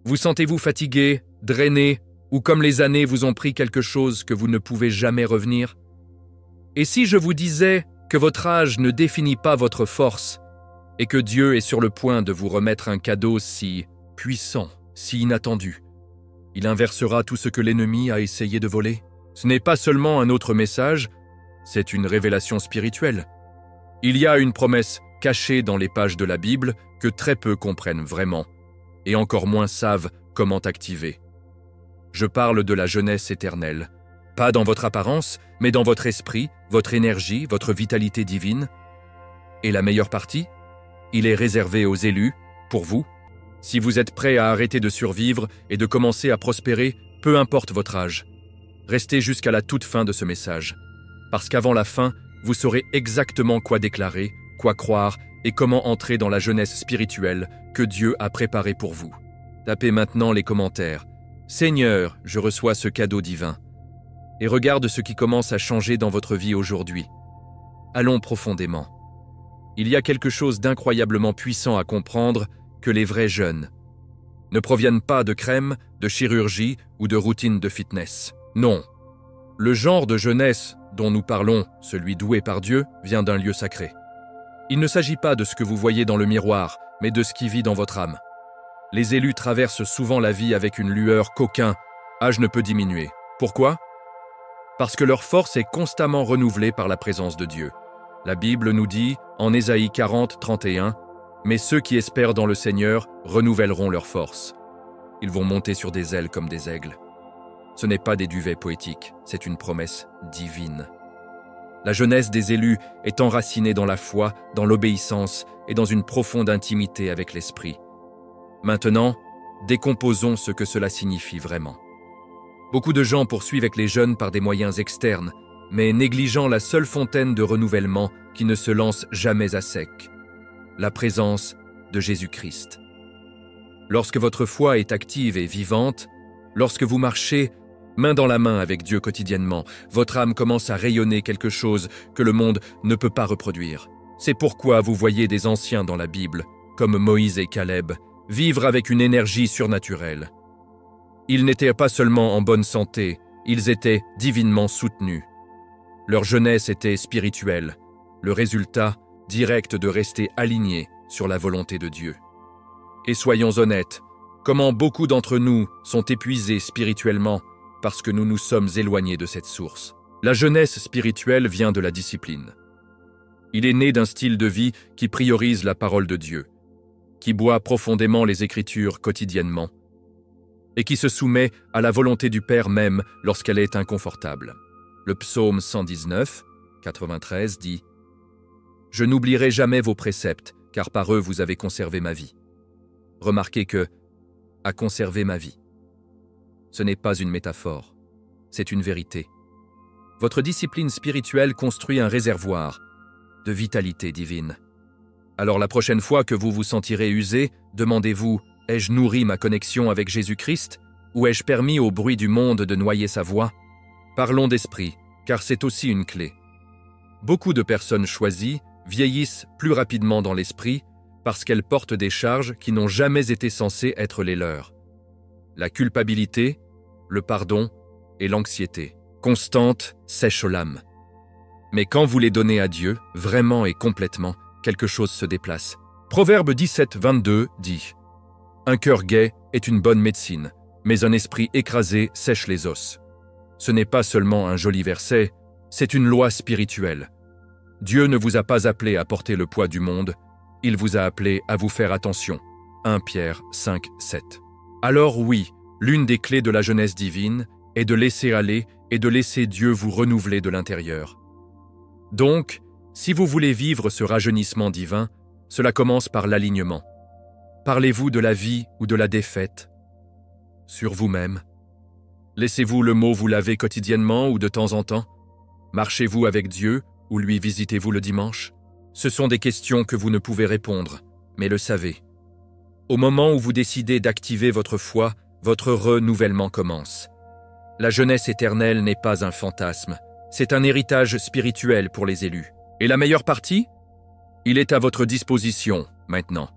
Vous sentez-vous fatigué, drainé, ou comme les années vous ont pris quelque chose que vous ne pouvez jamais revenir? Et si je vous disais que votre âge ne définit pas votre force et que Dieu est sur le point de vous remettre un cadeau si puissant, si inattendu? Il inversera tout ce que l'ennemi a essayé de voler. Ce n'est pas seulement un autre message, c'est une révélation spirituelle. Il y a une promesse cachée dans les pages de la Bible que très peu comprennent vraiment, et encore moins savent comment activer. Je parle de la jeunesse éternelle, pas dans votre apparence, mais dans votre esprit, votre énergie, votre vitalité divine. Et la meilleure partie? Il est réservé aux élus, pour vous. Si vous êtes prêt à arrêter de survivre et de commencer à prospérer, peu importe votre âge. Restez jusqu'à la toute fin de ce message, parce qu'avant la fin, vous saurez exactement quoi déclarer, quoi croire et comment entrer dans la jeunesse spirituelle que Dieu a préparée pour vous. Tapez maintenant les commentaires. Seigneur, je reçois ce cadeau divin. Et regarde ce qui commence à changer dans votre vie aujourd'hui. Allons profondément. Il y a quelque chose d'incroyablement puissant à comprendre que les vrais jeunes ne proviennent pas de crème, de chirurgie ou de routine de fitness. Non. Le genre de jeunesse dont nous parlons, celui doué par Dieu, vient d'un lieu sacré. Il ne s'agit pas de ce que vous voyez dans le miroir, mais de ce qui vit dans votre âme. Les élus traversent souvent la vie avec une lueur qu'aucun âge ne peut diminuer. Pourquoi? Parce que leur force est constamment renouvelée par la présence de Dieu. La Bible nous dit, en Ésaïe 40, 31, « Mais ceux qui espèrent dans le Seigneur renouvelleront leur force. Ils vont monter sur des ailes comme des aigles. » Ce n'est pas des duvets poétiques, c'est une promesse divine. La jeunesse des élus est enracinée dans la foi, dans l'obéissance et dans une profonde intimité avec l'Esprit. Maintenant, décomposons ce que cela signifie vraiment. Beaucoup de gens poursuivent avec les jeunes par des moyens externes, mais négligeant la seule fontaine de renouvellement qui ne se lance jamais à sec, la présence de Jésus-Christ. Lorsque votre foi est active et vivante, lorsque vous marchez main dans la main avec Dieu quotidiennement, votre âme commence à rayonner quelque chose que le monde ne peut pas reproduire. C'est pourquoi vous voyez des anciens dans la Bible, comme Moïse et Caleb, vivre avec une énergie surnaturelle. Ils n'étaient pas seulement en bonne santé, ils étaient divinement soutenus. Leur jeunesse était spirituelle, le résultat direct de rester alignés sur la volonté de Dieu. Et soyons honnêtes, comment beaucoup d'entre nous sont épuisés spirituellement parce que nous nous sommes éloignés de cette source. La jeunesse spirituelle vient de la discipline. Il est né d'un style de vie qui priorise la parole de Dieu, qui boit profondément les Écritures quotidiennement et qui se soumet à la volonté du Père même lorsqu'elle est inconfortable. Le psaume 119, 93 dit « Je n'oublierai jamais vos préceptes, car par eux vous avez conservé ma vie. » Remarquez que « a conservé ma vie », ce n'est pas une métaphore, c'est une vérité. Votre discipline spirituelle construit un réservoir de vitalité divine. Alors la prochaine fois que vous vous sentirez usé, demandez-vous « Ai-je nourri ma connexion avec Jésus-Christ ou ai-je permis au bruit du monde de noyer sa voix ?» Parlons d'esprit, car c'est aussi une clé. Beaucoup de personnes choisies vieillissent plus rapidement dans l'esprit parce qu'elles portent des charges qui n'ont jamais été censées être les leurs. La culpabilité, le pardon et l'anxiété. Constante sèche l'âme. Mais quand vous les donnez à Dieu, vraiment et complètement, quelque chose se déplace. Proverbe 17, 22 dit « Un cœur gai est une bonne médecine, mais un esprit écrasé sèche les os. » Ce n'est pas seulement un joli verset, c'est une loi spirituelle. Dieu ne vous a pas appelé à porter le poids du monde, il vous a appelé à vous faire attention. 1 Pierre 5, 7. Alors oui, l'une des clés de la jeunesse divine est de laisser aller et de laisser Dieu vous renouveler de l'intérieur. Donc, si vous voulez vivre ce rajeunissement divin, cela commence par l'alignement. Parlez-vous de la vie ou de la défaite? Sur vous-même? Laissez-vous le mot vous laver quotidiennement ou de temps en temps? Marchez-vous avec Dieu ou lui visitez-vous le dimanche? Ce sont des questions que vous ne pouvez répondre, mais le savez. Au moment où vous décidez d'activer votre foi, votre renouvellement commence. La jeunesse éternelle n'est pas un fantasme, c'est un héritage spirituel pour les élus. Et la meilleure partie? Il est à votre disposition, maintenant.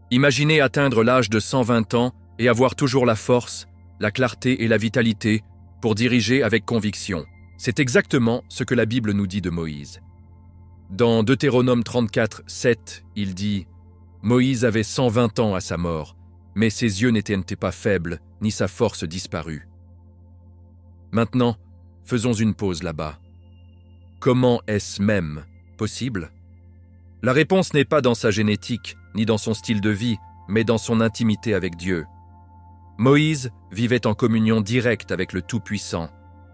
Imaginez atteindre l'âge de 120 ans et avoir toujours la force, la clarté et la vitalité pour diriger avec conviction. C'est exactement ce que la Bible nous dit de Moïse. Dans Deutéronome 34, 7, il dit « Moïse avait 120 ans à sa mort, mais ses yeux n'étaient pas faibles, ni sa force disparue. » Maintenant, faisons une pause là-bas. Comment est-ce même possible? La réponse n'est pas dans sa génétique, ni dans son style de vie, mais dans son intimité avec Dieu. Moïse vivait en communion directe avec le Tout-Puissant,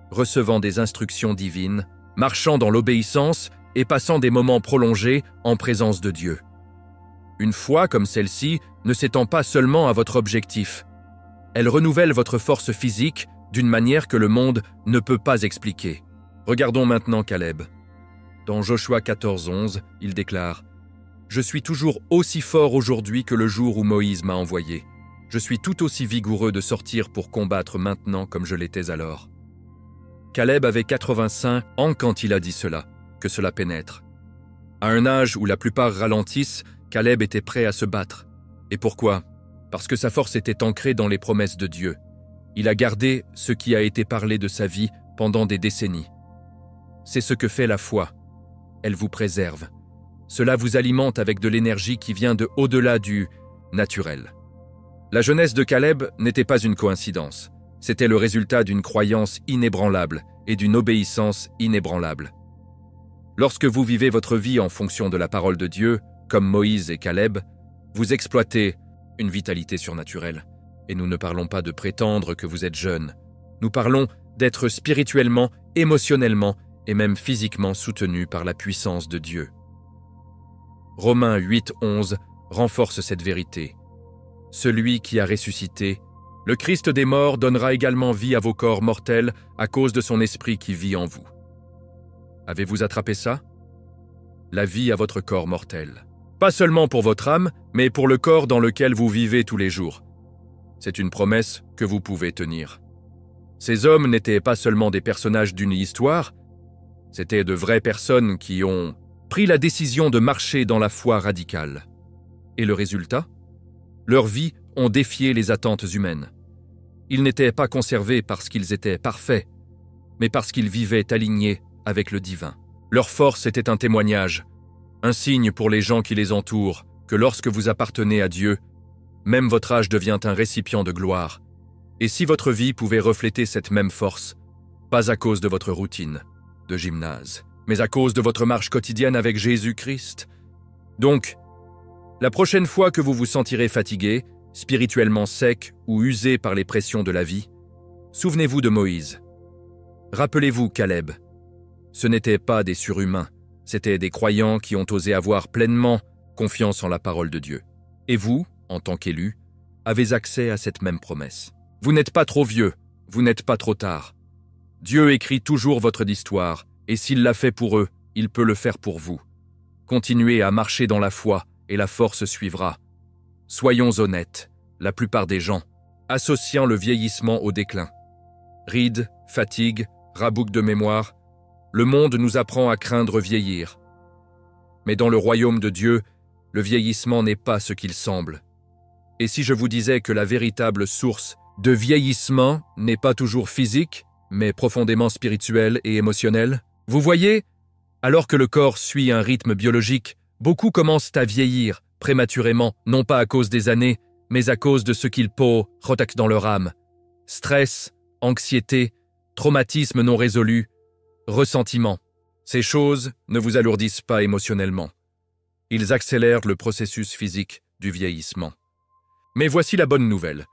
recevant des instructions divines, marchant dans l'obéissance et passant des moments prolongés en présence de Dieu. Une foi comme celle-ci ne s'étend pas seulement à votre objectif. Elle renouvelle votre force physique d'une manière que le monde ne peut pas expliquer. Regardons maintenant Caleb. Dans Joshua 14, 11, il déclare « Je suis toujours aussi fort aujourd'hui que le jour où Moïse m'a envoyé. Je suis tout aussi vigoureux de sortir pour combattre maintenant comme je l'étais alors. » Caleb avait 85 ans quand il a dit cela, que cela pénètre. À un âge où la plupart ralentissent, Caleb était prêt à se battre. Et pourquoi? Parce que sa force était ancrée dans les promesses de Dieu. Il a gardé ce qui a été parlé de sa vie pendant des décennies. C'est ce que fait la foi. Elle vous préserve. Cela vous alimente avec de l'énergie qui vient de au-delà du naturel. La jeunesse de Caleb n'était pas une coïncidence. C'était le résultat d'une croyance inébranlable et d'une obéissance inébranlable. Lorsque vous vivez votre vie en fonction de la parole de Dieu, comme Moïse et Caleb, vous exploitez une vitalité surnaturelle. Et nous ne parlons pas de prétendre que vous êtes jeune. Nous parlons d'être spirituellement, émotionnellement et même physiquement soutenu par la puissance de Dieu. Romains 8, 11 renforce cette vérité. Celui qui a ressuscité, le Christ des morts donnera également vie à vos corps mortels à cause de son esprit qui vit en vous. Avez-vous attrapé ça? La vie à votre corps mortel. Pas seulement pour votre âme, mais pour le corps dans lequel vous vivez tous les jours. C'est une promesse que vous pouvez tenir. Ces hommes n'étaient pas seulement des personnages d'une histoire, c'étaient de vraies personnes qui ont pris la décision de marcher dans la foi radicale. Et le résultat? Leurs vies ont défié les attentes humaines. Ils n'étaient pas conservés parce qu'ils étaient parfaits, mais parce qu'ils vivaient alignés avec le divin. Leur force était un témoignage, un signe pour les gens qui les entourent, que lorsque vous appartenez à Dieu, même votre âge devient un récipient de gloire. Et si votre vie pouvait refléter cette même force, pas à cause de votre routine de gymnase, mais à cause de votre marche quotidienne avec Jésus-Christ. Donc, la prochaine fois que vous vous sentirez fatigué, spirituellement sec ou usé par les pressions de la vie, souvenez-vous de Moïse. Rappelez-vous Caleb. Ce n'étaient pas des surhumains, c'étaient des croyants qui ont osé avoir pleinement confiance en la parole de Dieu. Et vous, en tant qu'élu, avez accès à cette même promesse. Vous n'êtes pas trop vieux, vous n'êtes pas trop tard. Dieu écrit toujours votre histoire, et s'il l'a fait pour eux, il peut le faire pour vous. Continuez à marcher dans la foi, et la force suivra. Soyons honnêtes, la plupart des gens, associant le vieillissement au déclin. Rides, fatigue, rabouques de mémoire, le monde nous apprend à craindre vieillir. Mais dans le royaume de Dieu, le vieillissement n'est pas ce qu'il semble. Et si je vous disais que la véritable source de vieillissement n'est pas toujours physique, mais profondément spirituelle et émotionnelle? Vous voyez, alors que le corps suit un rythme biologique, beaucoup commencent à vieillir prématurément, non pas à cause des années, mais à cause de ce qu'ils portent dans leur âme. Stress, anxiété, traumatisme non résolu, ressentiment. Ces choses ne vous alourdissent pas émotionnellement. Ils accélèrent le processus physique du vieillissement. Mais voici la bonne nouvelle.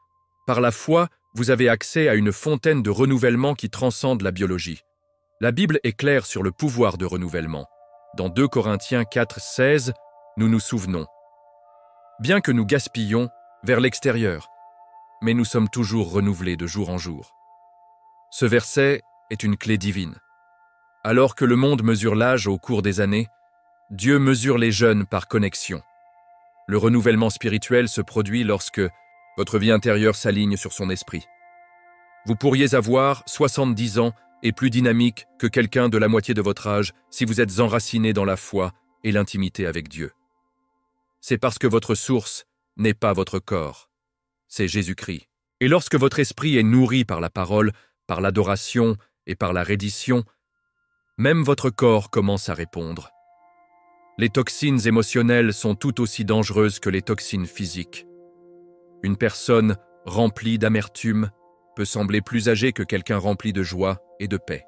Par la foi, vous avez accès à une fontaine de renouvellement qui transcende la biologie. La Bible est claire sur le pouvoir de renouvellement. Dans 2 Corinthiens 4, 16, nous nous souvenons. Bien que nous gaspillons vers l'extérieur, mais nous sommes toujours renouvelés de jour en jour. Ce verset est une clé divine. Alors que le monde mesure l'âge au cours des années, Dieu mesure les jeunes par connexion. Le renouvellement spirituel se produit lorsque votre vie intérieure s'aligne sur son esprit. Vous pourriez avoir 70 ans et plus dynamique que quelqu'un de la moitié de votre âge si vous êtes enraciné dans la foi et l'intimité avec Dieu. C'est parce que votre source n'est pas votre corps. c'est Jésus-Christ. Et lorsque votre esprit est nourri par la parole, par l'adoration et par la reddition, même votre corps commence à répondre. Les toxines émotionnelles sont tout aussi dangereuses que les toxines physiques. Une personne remplie d'amertume peut sembler plus âgée que quelqu'un rempli de joie et de paix.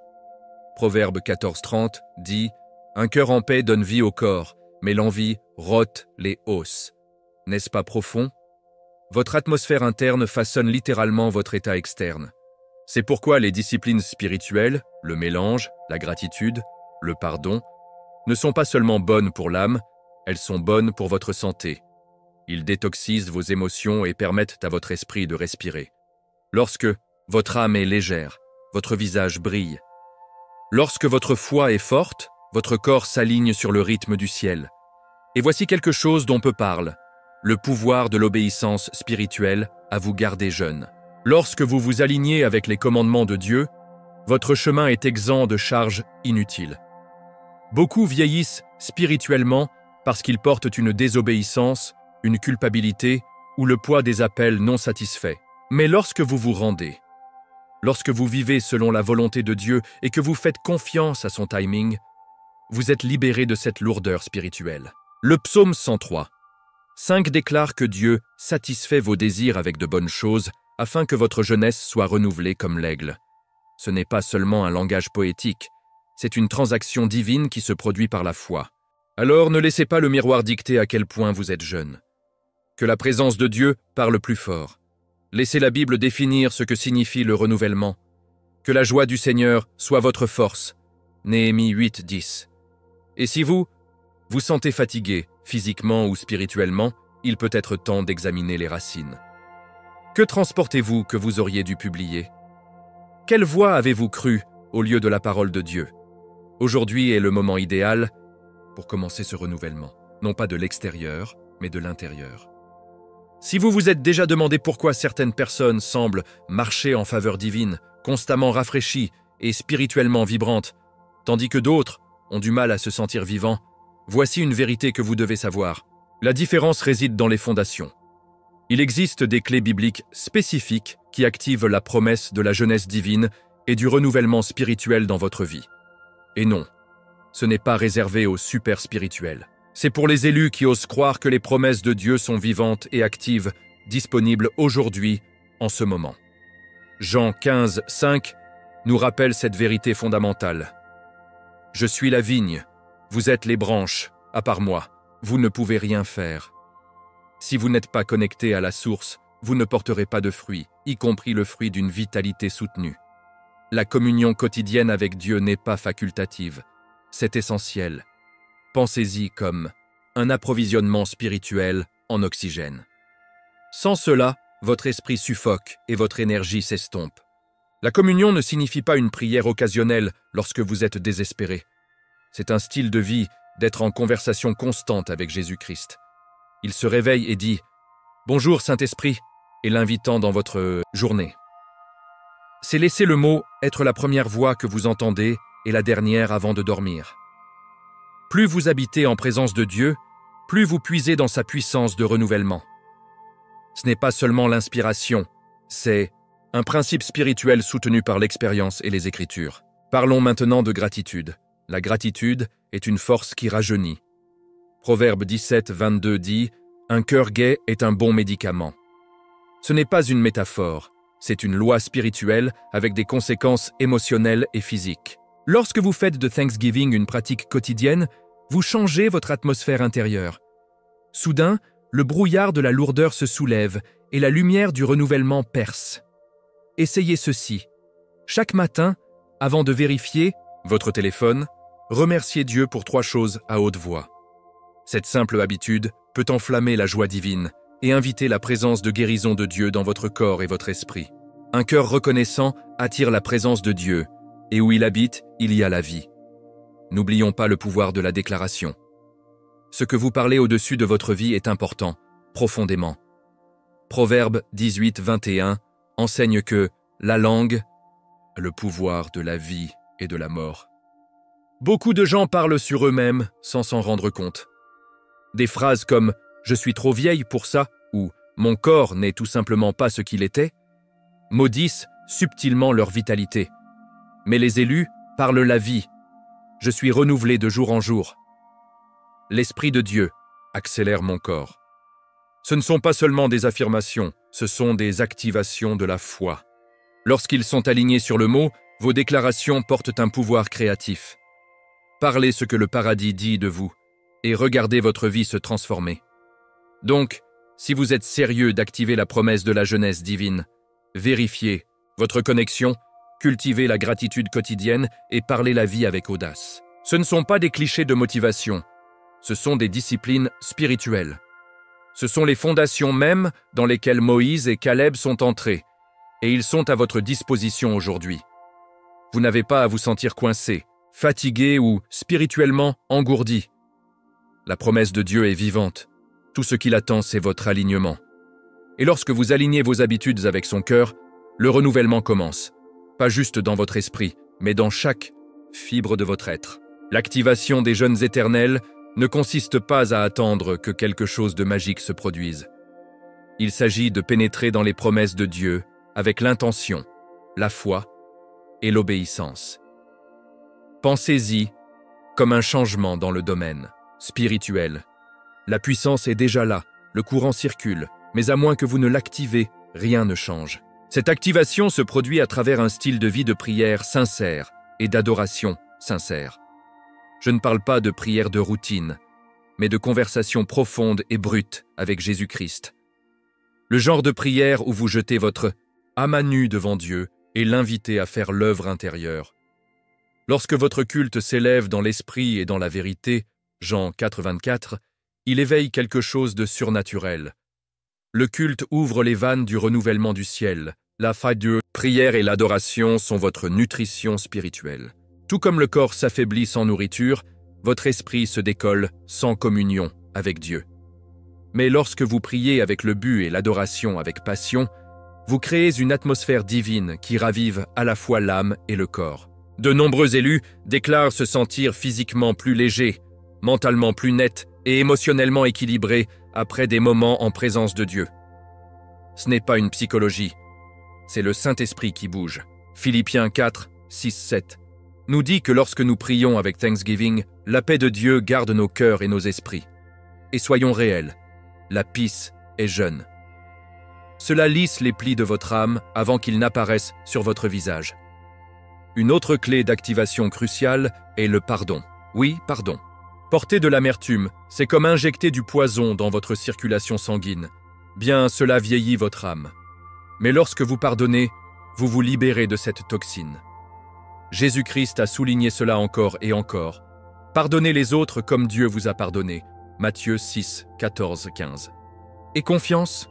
Proverbe 14:30 dit « Un cœur en paix donne vie au corps, mais l'envie rôte les os. » N'est-ce pas profond? Votre atmosphère interne façonne littéralement votre état externe. C'est pourquoi les disciplines spirituelles, le mélange, la gratitude, le pardon, ne sont pas seulement bonnes pour l'âme, elles sont bonnes pour votre santé. Ils détoxisent vos émotions et permettent à votre esprit de respirer. Lorsque votre âme est légère, votre visage brille. Lorsque votre foi est forte, votre corps s'aligne sur le rythme du ciel. Et voici quelque chose dont peu parle, le pouvoir de l'obéissance spirituelle à vous garder jeune. Lorsque vous vous alignez avec les commandements de Dieu, votre chemin est exempt de charges inutiles. Beaucoup vieillissent spirituellement parce qu'ils portent une désobéissance, une culpabilité ou le poids des appels non satisfaits. Mais lorsque vous vous rendez, lorsque vous vivez selon la volonté de Dieu et que vous faites confiance à son timing, vous êtes libéré de cette lourdeur spirituelle. Le psaume 103. 5 déclare que Dieu satisfait vos désirs avec de bonnes choses afin que votre jeunesse soit renouvelée comme l'aigle. Ce n'est pas seulement un langage poétique, c'est une transaction divine qui se produit par la foi. Alors ne laissez pas le miroir dicter à quel point vous êtes jeune. Que la présence de Dieu parle plus fort. Laissez la Bible définir ce que signifie le renouvellement. Que la joie du Seigneur soit votre force. Néhémie 8:10. Et si vous sentez fatigué, physiquement ou spirituellement, il peut être temps d'examiner les racines. Que transportez-vous que vous auriez dû publier? Quelle voix avez-vous cru au lieu de la parole de Dieu? Aujourd'hui est le moment idéal pour commencer ce renouvellement, non pas de l'extérieur, mais de l'intérieur. Si vous vous êtes déjà demandé pourquoi certaines personnes semblent marcher en faveur divine, constamment rafraîchies et spirituellement vibrantes, tandis que d'autres ont du mal à se sentir vivants, voici une vérité que vous devez savoir. La différence réside dans les fondations. Il existe des clés bibliques spécifiques qui activent la promesse de la jeunesse divine et du renouvellement spirituel dans votre vie. Et non, ce n'est pas réservé aux super spirituels. C'est pour les élus qui osent croire que les promesses de Dieu sont vivantes et actives, disponibles aujourd'hui, en ce moment. Jean 15:5 nous rappelle cette vérité fondamentale. « Je suis la vigne, vous êtes les branches, à part moi, vous ne pouvez rien faire. Si vous n'êtes pas connecté à la source, vous ne porterez pas de fruits, y compris le fruit d'une vitalité soutenue. La communion quotidienne avec Dieu n'est pas facultative, c'est essentiel. Pensez-y comme un approvisionnement spirituel en oxygène. Sans cela, votre esprit suffoque et votre énergie s'estompe. La communion ne signifie pas une prière occasionnelle lorsque vous êtes désespéré. C'est un style de vie d'être en conversation constante avec Jésus-Christ. Il se réveille et dit « Bonjour Saint-Esprit » et l'invitant dans votre journée. C'est laisser le mot être la première voix que vous entendez et la dernière avant de dormir. Plus vous habitez en présence de Dieu, plus vous puisez dans sa puissance de renouvellement. Ce n'est pas seulement l'inspiration, c'est un principe spirituel soutenu par l'expérience et les Écritures. Parlons maintenant de gratitude. La gratitude est une force qui rajeunit. Proverbe 17:22 dit « Un cœur gai est un bon médicament ». Ce n'est pas une métaphore, c'est une loi spirituelle avec des conséquences émotionnelles et physiques. Lorsque vous faites de Thanksgiving une pratique quotidienne, vous changez votre atmosphère intérieure. Soudain, le brouillard de la lourdeur se soulève et la lumière du renouvellement perce. Essayez ceci. Chaque matin, avant de vérifier votre téléphone, remerciez Dieu pour 3 choses à haute voix. Cette simple habitude peut enflammer la joie divine et inviter la présence de guérison de Dieu dans votre corps et votre esprit. Un cœur reconnaissant attire la présence de Dieu, et où il habite, il y a la vie. N'oublions pas le pouvoir de la déclaration. Ce que vous parlez au-dessus de votre vie est important, profondément. Proverbe 18:21 enseigne que la langue a le pouvoir de la vie et de la mort. Beaucoup de gens parlent sur eux-mêmes sans s'en rendre compte. Des phrases comme « je suis trop vieille pour ça » ou mon corps n'est tout simplement pas ce qu'il était, maudissent subtilement leur vitalité. Mais les élus parlent la vie. Je suis renouvelé de jour en jour. L'Esprit de Dieu accélère mon corps. Ce ne sont pas seulement des affirmations, ce sont des activations de la foi. Lorsqu'ils sont alignés sur le mot, vos déclarations portent un pouvoir créatif. Parlez ce que le paradis dit de vous et regardez votre vie se transformer. Donc, si vous êtes sérieux d'activer la promesse de la jeunesse divine, vérifiez votre connexion, cultivez la gratitude quotidienne et parlez la vie avec audace. Ce ne sont pas des clichés de motivation, ce sont des disciplines spirituelles. Ce sont les fondations mêmes dans lesquelles Moïse et Caleb sont entrés, et ils sont à votre disposition aujourd'hui. Vous n'avez pas à vous sentir coincé, fatigué ou spirituellement engourdi. La promesse de Dieu est vivante. Tout ce qu'il attend, c'est votre alignement. Et lorsque vous alignez vos habitudes avec son cœur, le renouvellement commence. Pas juste dans votre esprit, mais dans chaque fibre de votre être. L'activation des jeunes éternels ne consiste pas à attendre que quelque chose de magique se produise. Il s'agit de pénétrer dans les promesses de Dieu avec l'intention, la foi et l'obéissance. Pensez-y comme un changement dans le domaine spirituel. La puissance est déjà là, le courant circule, mais à moins que vous ne l'activez, rien ne change. Cette activation se produit à travers un style de vie de prière sincère et d'adoration sincère. Je ne parle pas de prière de routine, mais de conversation profonde et brute avec Jésus-Christ. Le genre de prière où vous jetez votre âme à nu devant Dieu et l'invitez à faire l'œuvre intérieure. Lorsque votre culte s'élève dans l'esprit et dans la vérité, Jean 4,24, il éveille quelque chose de surnaturel. Le culte ouvre les vannes du renouvellement du ciel. La prière et l'adoration sont votre nutrition spirituelle. Tout comme le corps s'affaiblit sans nourriture, votre esprit se décolle sans communion avec Dieu. Mais lorsque vous priez avec le but et l'adoration avec passion, vous créez une atmosphère divine qui ravive à la fois l'âme et le corps. De nombreux élus déclarent se sentir physiquement plus légers, mentalement plus nets et émotionnellement équilibrés après des moments en présence de Dieu. Ce n'est pas une psychologie, c'est le Saint-Esprit qui bouge. Philippiens 4, 6, 7 nous dit que lorsque nous prions avec Thanksgiving, la paix de Dieu garde nos cœurs et nos esprits. Et soyons réels, la peace est jeune. Cela lisse les plis de votre âme avant qu'ils n'apparaissent sur votre visage. Une autre clé d'activation cruciale est le pardon. Oui, pardon. Porter de l'amertume, c'est comme injecter du poison dans votre circulation sanguine. Bien, cela vieillit votre âme. Mais lorsque vous pardonnez, vous vous libérez de cette toxine. Jésus-Christ a souligné cela encore et encore. Pardonnez les autres comme Dieu vous a pardonné. Matthieu 6, 14, 15. Et confiance ?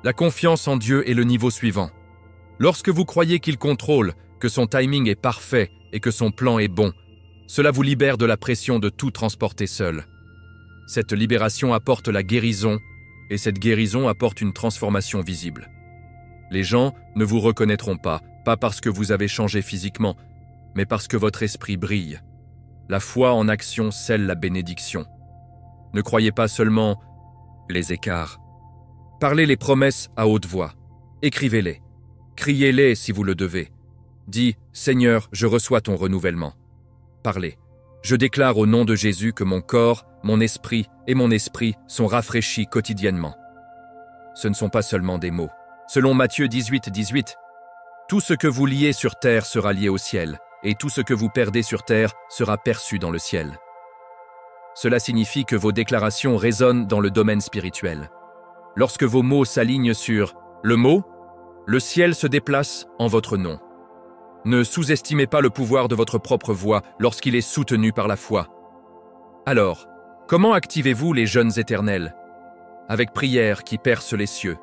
La confiance en Dieu est le niveau suivant. Lorsque vous croyez qu'il contrôle, que son timing est parfait et que son plan est bon, cela vous libère de la pression de tout transporter seul. Cette libération apporte la guérison, et cette guérison apporte une transformation visible. Les gens ne vous reconnaîtront pas parce que vous avez changé physiquement, mais parce que votre esprit brille. La foi en action scelle la bénédiction. Ne croyez pas seulement les écarts. Parlez les promesses à haute voix. Écrivez-les. Criez-les si vous le devez. Dis « Seigneur, je reçois ton renouvellement ». Parlez. Je déclare au nom de Jésus que mon corps, mon esprit et mon esprit sont rafraîchis quotidiennement. Ce ne sont pas seulement des mots. Selon Matthieu 18, 18, « Tout ce que vous liez sur terre sera lié au ciel, et tout ce que vous perdez sur terre sera perçu dans le ciel. » Cela signifie que vos déclarations résonnent dans le domaine spirituel. Lorsque vos mots s'alignent sur le mot, le ciel se déplace en votre nom. Ne sous-estimez pas le pouvoir de votre propre voix lorsqu'il est soutenu par la foi. Alors, comment activez-vous les jeunes éternels ? Avec prière qui perce les cieux,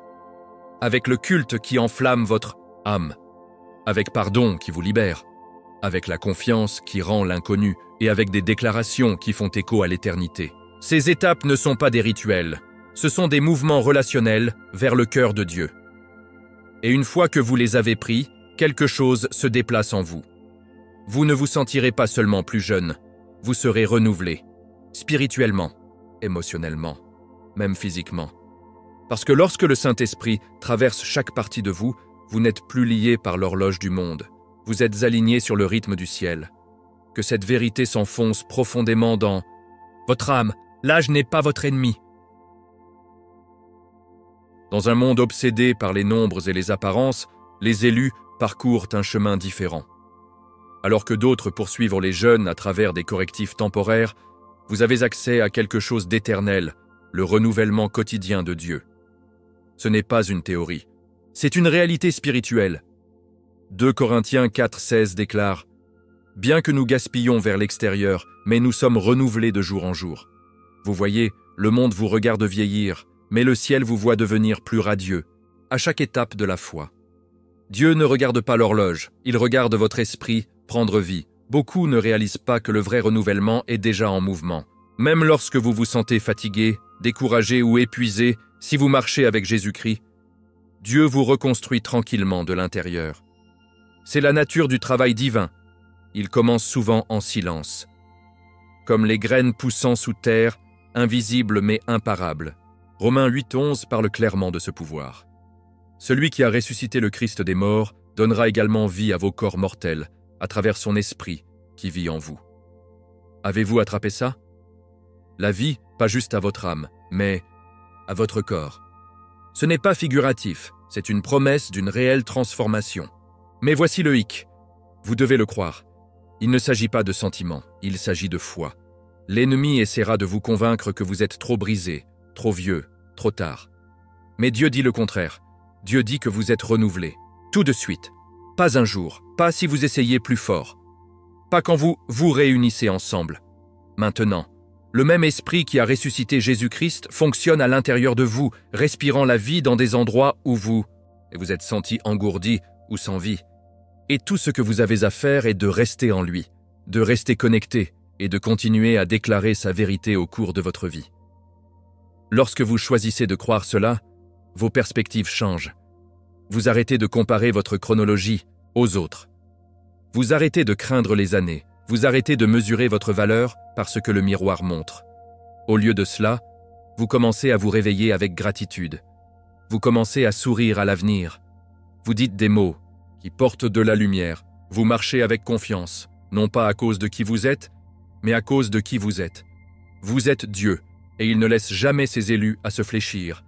avec le culte qui enflamme votre âme, avec pardon qui vous libère, avec la confiance qui rend l'inconnu et avec des déclarations qui font écho à l'éternité. Ces étapes ne sont pas des rituels, ce sont des mouvements relationnels vers le cœur de Dieu. Et une fois que vous les avez pris, quelque chose se déplace en vous. Vous ne vous sentirez pas seulement plus jeune, vous serez renouvelé, spirituellement, émotionnellement, même physiquement. Parce que lorsque le Saint-Esprit traverse chaque partie de vous, vous n'êtes plus lié par l'horloge du monde. Vous êtes aligné sur le rythme du ciel. Que cette vérité s'enfonce profondément dans votre âme. L'âge n'est pas votre ennemi. Dans un monde obsédé par les nombres et les apparences, les élus parcourent un chemin différent. Alors que d'autres poursuivent les jeunes à travers des correctifs temporaires, vous avez accès à quelque chose d'éternel, le renouvellement quotidien de Dieu. Ce n'est pas une théorie, c'est une réalité spirituelle. 2 Corinthiens 4,16 déclare « Bien que nous gaspillons vers l'extérieur, mais nous sommes renouvelés de jour en jour. Vous voyez, le monde vous regarde vieillir, mais le ciel vous voit devenir plus radieux, à chaque étape de la foi. Dieu ne regarde pas l'horloge, il regarde votre esprit prendre vie. Beaucoup ne réalisent pas que le vrai renouvellement est déjà en mouvement. Même lorsque vous vous sentez fatigué, découragé ou épuisé, si vous marchez avec Jésus-Christ, Dieu vous reconstruit tranquillement de l'intérieur. C'est la nature du travail divin. Il commence souvent en silence. Comme les graines poussant sous terre, invisibles mais imparables. Romains 8,11 parle clairement de ce pouvoir. Celui qui a ressuscité le Christ des morts donnera également vie à vos corps mortels, à travers son esprit qui vit en vous. Avez-vous attrapé ça? La vie, pas juste à votre âme, mais à votre corps. Ce n'est pas figuratif, c'est une promesse d'une réelle transformation. Mais voici le hic. Vous devez le croire. Il ne s'agit pas de sentiments, il s'agit de foi. L'ennemi essaiera de vous convaincre que vous êtes trop brisé, trop vieux, trop tard. Mais Dieu dit le contraire. Dieu dit que vous êtes renouvelé, tout de suite. Pas un jour, pas si vous essayez plus fort. Pas quand vous vous réunissez ensemble. Maintenant, le même esprit qui a ressuscité Jésus-Christ fonctionne à l'intérieur de vous, respirant la vie dans des endroits où vous êtes senti engourdi ou sans vie. Et tout ce que vous avez à faire est de rester en lui, de rester connecté et de continuer à déclarer sa vérité au cours de votre vie. Lorsque vous choisissez de croire cela, vos perspectives changent. Vous arrêtez de comparer votre chronologie aux autres. Vous arrêtez de craindre les années. Vous arrêtez de mesurer votre valeur par ce que le miroir montre. Au lieu de cela, vous commencez à vous réveiller avec gratitude. Vous commencez à sourire à l'avenir. Vous dites des mots qui portent de la lumière. Vous marchez avec confiance, non pas à cause de qui vous êtes, mais à cause de qui vous êtes. Vous êtes Dieu, et il ne laisse jamais ses élus à se fléchir.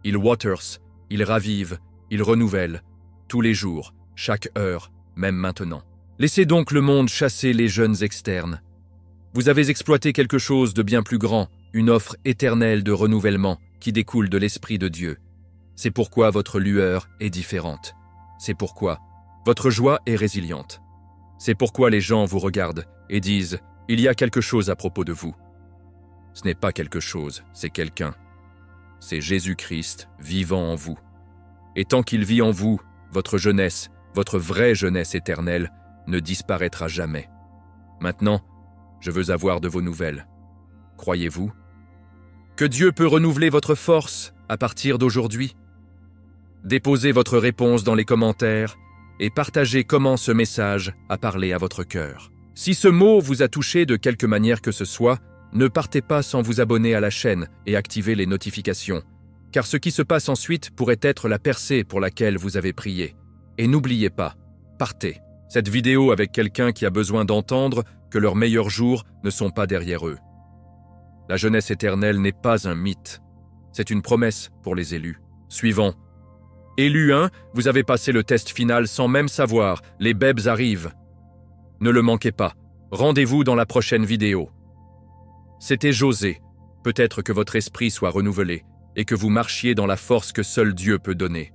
Il waters, il ravive, il renouvelle, tous les jours, chaque heure, même maintenant. Laissez donc le monde chasser les jeunes externes. Vous avez exploité quelque chose de bien plus grand, une offre éternelle de renouvellement qui découle de l'Esprit de Dieu. C'est pourquoi votre lueur est différente. C'est pourquoi votre joie est résiliente. C'est pourquoi les gens vous regardent et disent « Il y a quelque chose à propos de vous ». Ce n'est pas quelque chose, c'est quelqu'un. C'est Jésus-Christ vivant en vous. Et tant qu'il vit en vous, votre jeunesse, votre vraie jeunesse éternelle, ne disparaîtra jamais. Maintenant, je veux avoir de vos nouvelles. Croyez-vous que Dieu peut renouveler votre force à partir d'aujourd'hui? Déposez votre réponse dans les commentaires et partagez comment ce message a parlé à votre cœur. Si ce mot vous a touché de quelque manière que ce soit, ne partez pas sans vous abonner à la chaîne et activer les notifications, car ce qui se passe ensuite pourrait être la percée pour laquelle vous avez prié. Et n'oubliez pas, partez cette vidéo avec quelqu'un qui a besoin d'entendre que leurs meilleurs jours ne sont pas derrière eux. La jeunesse éternelle n'est pas un mythe, c'est une promesse pour les élus. Suivant. Élu 1, vous avez passé le test final sans même savoir, les bebs arrivent. Ne le manquez pas, rendez-vous dans la prochaine vidéo. C'était José, peut-être que votre esprit soit renouvelé et que vous marchiez dans la force que seul Dieu peut donner.